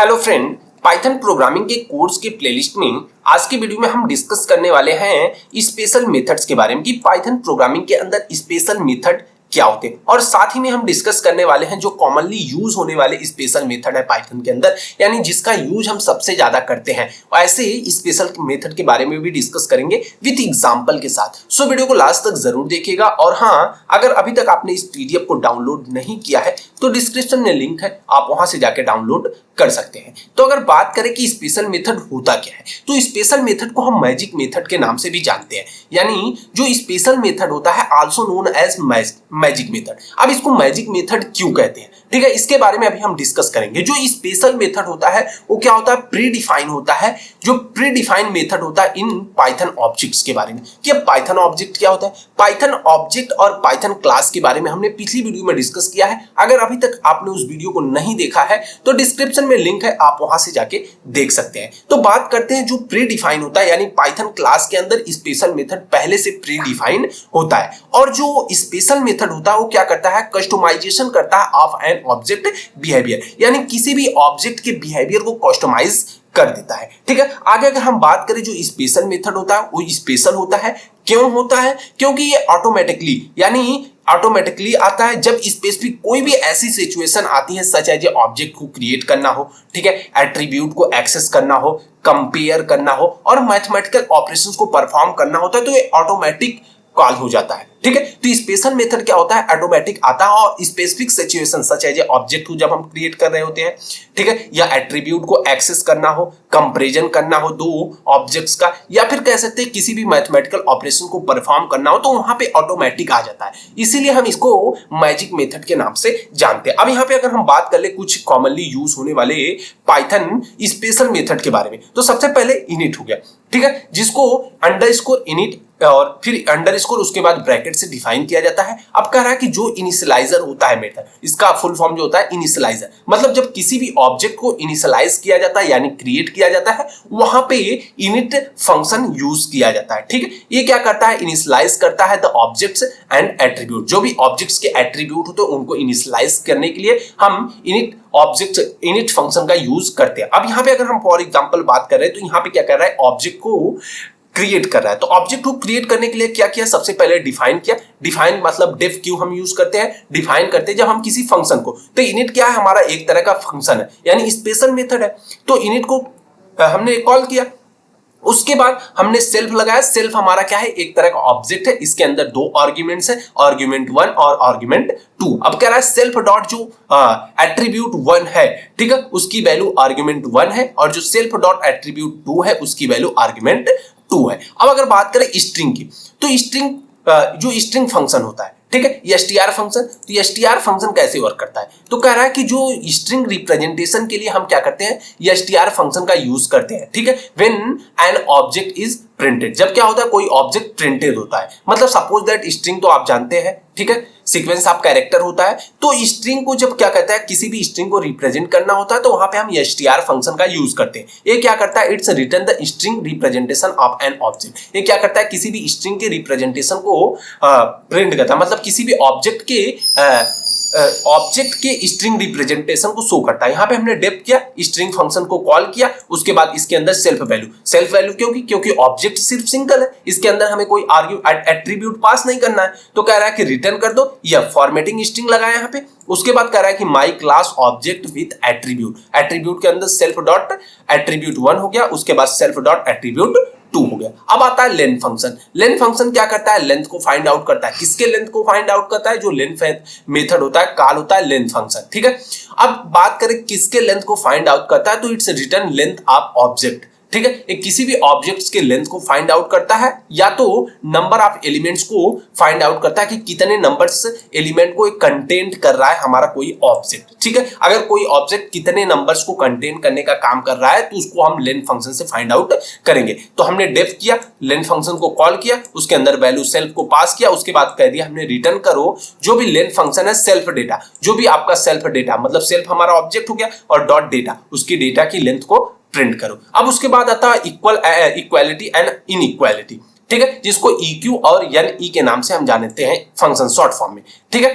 Hello friend, Python programming के course के playlist में आज की वीडियो में हम डिस्कस करने वाले हैं स्पेशल मेथड्स के बारे में कि पाइथन प्रोग्रामिंग के अंदर स्पेशल मेथड क्या होते हैं। और साथ ही में हम डिस्कस करने वाले हैं जो कॉमनली यूज होने वाले स्पेशल मेथड है पाइथन के अंदर, यानी जिसका यूज हम सबसे ज्यादा करते हैं। ऐसे ही स्पेशल मेथड के बारे में भी डिस्कस करेंगे विद एग्जांपल के साथ। सो वीडियो को लास्ट तक जरूर देखिएगा। और हाँ, अगर अभी तक आपने इस पीडीएफ को डाउनलोड नहीं किया है तो डिस्क्रिप्शन में लिंक है, आप वहां से जाके डाउनलोड कर सकते हैं। तो अगर बात करें कि स्पेशल मेथड होता क्या है, तो स्पेशल मेथड को हम मैजिक मेथड के नाम से भी जानते हैं। यानी जो स्पेशल मेथड होता है also known as magic method. अब इसको मैजिक मेथड क्यों कहते हैं, ठीक है, इसके बारे में अभी हम डिस्कस करेंगे। जो स्पेशल मेथड होता है वो क्या होता है, प्री डिफाइन होता है। जो प्री डिफाइन मेथड होता है इन पाइथन ऑब्जेक्ट्स के बारे में कि अब पाइथन ऑब्जेक्ट क्या होता है। पाइथन ऑब्जेक्ट और पाइथन क्लास के बारे में हमने पिछली वीडियो में डिस्कस किया है। अगर अभी तक आपने उस वीडियो को नहीं देखा है तो डिस्क्रिप्शन में लिंक है, आप वहां से जाके देख सकते हैं। तो बात करते हैं जो प्री डिफाइन होता है, यानी पाइथन क्लास के अंदर स्पेशल मेथड पहले से प्री डिफाइन होता है। और जो स्पेशल मेथड होता है वो क्या करता है, कस्टमाइजेशन करता है ऑफ एन ऑब्जेक्ट बिहेवियर, यानी किसी भी ऑब्जेक्ट के बिहेवियर को कस्टमाइज कर देता है। ठीक है, आगे अगर हम बात करें जो स्पेशल मेथड होता है वो स्पेशल होता है। क्यों होता है, क्योंकि ये ऑटोमेटिकली आता है जब स्पेसिफिक कोई भी ऐसी सिचुएशन आती है सच एज ऑब्जेक्ट को क्रिएट करना हो, ठीक है, एट्रीब्यूट को एक्सेस करना हो, कंपेयर करना हो और मैथमेटिकल ऑपरेशंस को परफॉर्म करना होता है, तो ये ऑटोमेटिक कॉल हो जाता है। ठीक है, तो स्पेशल मेथड क्या होता है, ऑटोमेटिक आता है और specific situation such as object को जब हम क्रिएट कर रहे होते हैं, ठीक है, या एट्रीब्यूट को एक्सेस करना हो, कंपैरिजन करना हो दो ऑब्जेक्ट्स का, या फिर कह सकते हैं किसी भी मैथमेटिकल ऑपरेशन को परफॉर्म करना हो, तो वहां पे ऑटोमेटिक आ जाता है। इसीलिए हम इसको मैजिक मेथड के नाम से जानते हैं। अब यहाँ पे अगर हम बात कर ले कुछ कॉमनली यूज होने वाले पाइथन स्पेशल मेथड के बारे में, तो सबसे पहले इनिट हो गया, ठीक है, जिसको अंडरस्कोर इनिट और फिर अंडरस्कोर उसके बाद ब्रैकेट से डिफाइन किया जाता है। अब कह रहा है कि जो इनिशियलाइजर होता है मेथड, इसका फुल फॉर्म जो होता है इनिशियलाइजर, मतलब जब किसी भी ऑब्जेक्ट को इनिशियलाइज किया जाता है यानी क्रिएट किया जाता है, वहां पे इनिट फंक्शन यूज किया जाता है। ठीक है, ये क्या करता है, इनिशियलाइज करता है द ऑब्जेक्ट्स एंड एट्रीब्यूट। जो भी ऑब्जेक्ट्स के एट्रीब्यूट होते हैं उनको इनिशियलाइज करने के लिए हम इनिट फंक्शन का यूज करते हैं। अब यहाँ पे अगर हम फॉर एग्जांपल बात कर रहे हैं तो यहाँ पे क्या कर रहा है, ऑब्जेक्ट को क्रिएट कर रहा है। तो ऑब्जेक्ट को क्रिएट करने के लिए क्या किया, सबसे पहले डिफाइन किया। डिफाइन मतलब डिफ क्यों हम यूज करते हैं, डिफाइन करते हैं जब हम किसी फंक्शन को, तो इनिट क्या है, हमारा एक तरह का फंक्शन है यानी स्पेशल मेथड है। तो इनिट को हमने कॉल किया, उसके बाद हमने सेल्फ लगाया। सेल्फ हमारा क्या है, एक तरह का ऑब्जेक्ट है, इसके अंदर दो आर्ग्यूमेंट्स है, आर्ग्यूमेंट 1 और आर्ग्यूमेंट 2। अब कह रहा है सेल्फ डॉट जो एट्रीब्यूट 1 है, ठीक है, उसकी वैल्यू आर्ग्यूमेंट 1 है और जो सेल्फ डॉट एट्रीब्यूट 2 है उसकी वैल्यू आर्ग्यूमेंट 2 है। अब अगर बात करें स्ट्रिंग की, तो स्ट्रिंग जो स्ट्रिंग फंक्शन होता है, ठीक है, str फंक्शन, तो str फंक्शन कैसे वर्क करता है, तो कह रहा है कि जो स्ट्रिंग रिप्रेजेंटेशन के लिए हम क्या करते हैं, str फंक्शन का यूज करते हैं। ठीक है, when an object is printed, जब क्या होता है, कोई ऑब्जेक्ट प्रिंटेड होता है, मतलब सपोज दैट स्ट्रिंग तो आप जानते हैं, ठीक है, सीक्वेंस ऑफ कैरेक्टर होता है। तो स्ट्रिंग को जब क्या कहता है, किसी भी स्ट्रिंग को रिप्रेजेंट करना होता है तो वहां पे हम str फंक्शन का यूज करते हैं। ये क्या करता है, it's return the string representation of an object. ये क्या करता है, किसी भी स्ट्रिंग के रिप्रेजेंटेशन को प्रिंट करता है, मतलब किसी भी ऑब्जेक्ट के स्ट्रिंग रिप्रेजेंटेशन को शो करता है। यहाँ पे हमने डेफ किया, स्ट्रिंग फंक्शन को कॉल किया, उसके बाद इसके अंदर सेल्फ वैल्यू क्योंकि ऑब्जेक्ट सिर्फ सिंगल है, इसके अंदर हमें कोई एट्रीब्यूट पास नहीं करना है, तो कह रहा है कि रिटर्न कर दो, या फॉर्मेटिंग स्ट्रिंग लगाया यहाँ पे। उसके बाद कह रहा है कि my class object with attribute के अंदर सेल्फ डॉट एट्रीब्यूट 1 हो गया, उसके बाद सेल्फ डॉट एट्रीब्यूट 2 हो गया। अब आता है लेंथ फंक्शन। लेंथ फंक्शन क्या करता है, लेंथ को फाइंड आउट करता है। किसके लेंथ को फाइंड आउट करता है, जो लेंथ मेथड होता है, कॉल होता है लेंथ फंक्शन। ठीक है, अब बात करें किसके लेंथ को फाइंड आउट करता है, तो it's return length of object. ठीक है, एक किसी भी ऑब्जेक्ट्स के लेंथ को फाइंड आउट करता है, या तो नंबर ऑफ एलिमेंट्स को फाइंड आउट करता है कि कितने नंबर्स एलिमेंट को कंटेंट कर रहा है हमारा कोई ऑब्जेक्ट। ठीक है, अगर कोई ऑब्जेक्ट कितने नंबर्स को कंटेन करने का काम कर रहा है तो उसको हम लेंथ फंक्शन से फाइंड आउट करेंगे। तो हमने डेफ किया, लेंथ फंक्शन को कॉल किया, उसके अंदर वैल्यू सेल्फ को पास किया, उसके बाद कह दिया हमने रिटर्न करो जो भी लेंथ फंक्शन है सेल्फ डेटा, जो भी आपका सेल्फ डेटा, मतलब सेल्फ हमारा ऑब्जेक्ट हो गया और डॉट डेटा, उसकी डेटा की लेंथ को प्रिंट करो। अब उसके बाद आता है इक्वालिटी एंड इनइक्वालिटी, ठीक है, जिसको EQ और NE के नाम से हम जानते हैं फंक्शन शॉर्ट फॉर्म में। ठीक है,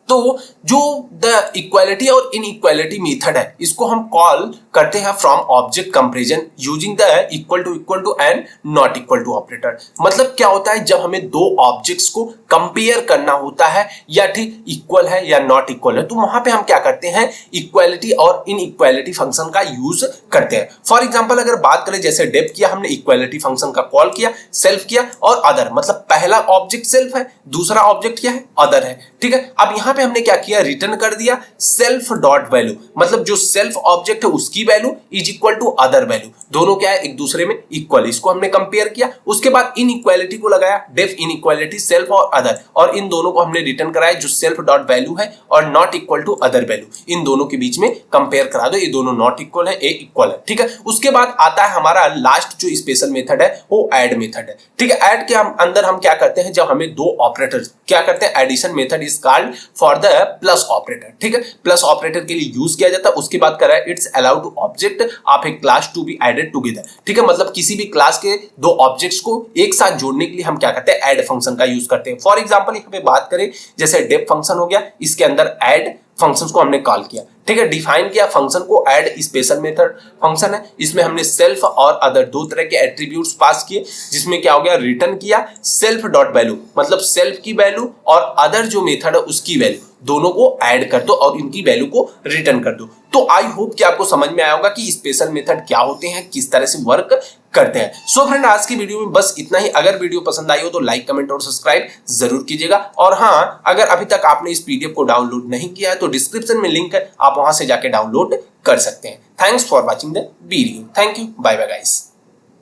तो जो द इक्वालिटी और इनइक्वालिटी मेथड है इसको हम कॉल करते हैं from object comparison using the equal to and not equal to operator. मतलब क्या होता है, जब हमें दो ऑब्जेक्ट्स को कंपेयर करना होता है या ठीक इक्वल है या नॉट इक्वल है, तो वहां पे हम क्या करते हैं, इक्वालिटी और इनइक्वालिटी फंक्शन का यूज करते हैं। फॉर एग्जांपल अगर बात करें, जैसे डेफ किया हमने, इक्वालिटी फंक्शन का कॉल किया, सेल्फ किया और अदर, मतलब पहला ऑब्जेक्ट सेल्फ है, दूसरा ऑब्जेक्ट क्या है, अदर है। ठीक है, अब यहां पे हमने क्या किया, रिटर्न कर दिया सेल्फ डॉट वैल्यू, मतलब जो सेल्फ ऑब्जेक्ट है उसकी value is equal to other value, दोनों क्या है, एक दूसरे में इक्वल, इसको हमने कंपेयर किया। उसके बाद इनइक्वालिटी को लगाया, डेफ इनइक्वालिटी सेल्फ और अदर, और इन दोनों को हमने रिटर्न कराया, जो सेल्फ डॉट वैल्यू है और not equal to other value, इन दोनों के बीच में कंपेयर करा दो, ये दोनों नॉट इक्वल है, ए इक्वल है। ठीक है, उसके बाद आता है हमारा लास्ट जो स्पेशल मेथड है वो ऐड मेथड है। ठीक है, ऐड के अंदर हम क्या करते हैं, जब हमें दो ऑपरेटर क्या करते हैं, addition method is called for the plus operator. ठीक है, प्लस ऑपरेटर के लिए यूज किया जाता है। उसके बाद करा है it's allowed to object of a class to be added together. ठीक है, मतलब किसी भी क्लास के दो ऑब्जेक्ट्स को एक साथ जोड़ने के लिए हम क्या करते हैं, ऐड फंक्शन का यूज करते हैं। फॉर एग्जांपल यहां पे बात करें, जैसे डेफ फंक्शन हो गया, इसके अंदर ऐड फंक्शंस को हमने कॉल किया। ठीक है, डिफाइन किया फंक्शन को, ऐड स्पेशल मेथड फंक्शन है, इसमें हमने सेल्फ और अदर दो तरह के एट्रीब्यूट्स पास किए, जिसमें क्या हो गया, रिटर्न किया सेल्फ डॉट वैल्यू, मतलब सेल्फ की वैल्यू और अदर जो मेथड है उसकी वैल्यू, दोनों को ऐड कर दो और इनकी वैल्यू को रिटर्न कर दो। तो आई होप कि आपको समझ में आया होगा कि स्पेशल मेथड क्या होते हैं, किस तरह से वर्क करते हैं। सो फ्रेंड, आज की वीडियो में बस इतना ही। अगर वीडियो पसंद आई हो तो लाइक, कमेंट और सब्सक्राइब जरूर कीजिएगा। और हाँ, अगर अभी तक आपने इस पीडीएफ को डाउनलोड नहीं किया है तो डिस्क्रिप्शन में लिंक है, आप वहां से जाके डाउनलोड कर सकते हैं। Thanks for watching the video. Thank you, bye bye guys.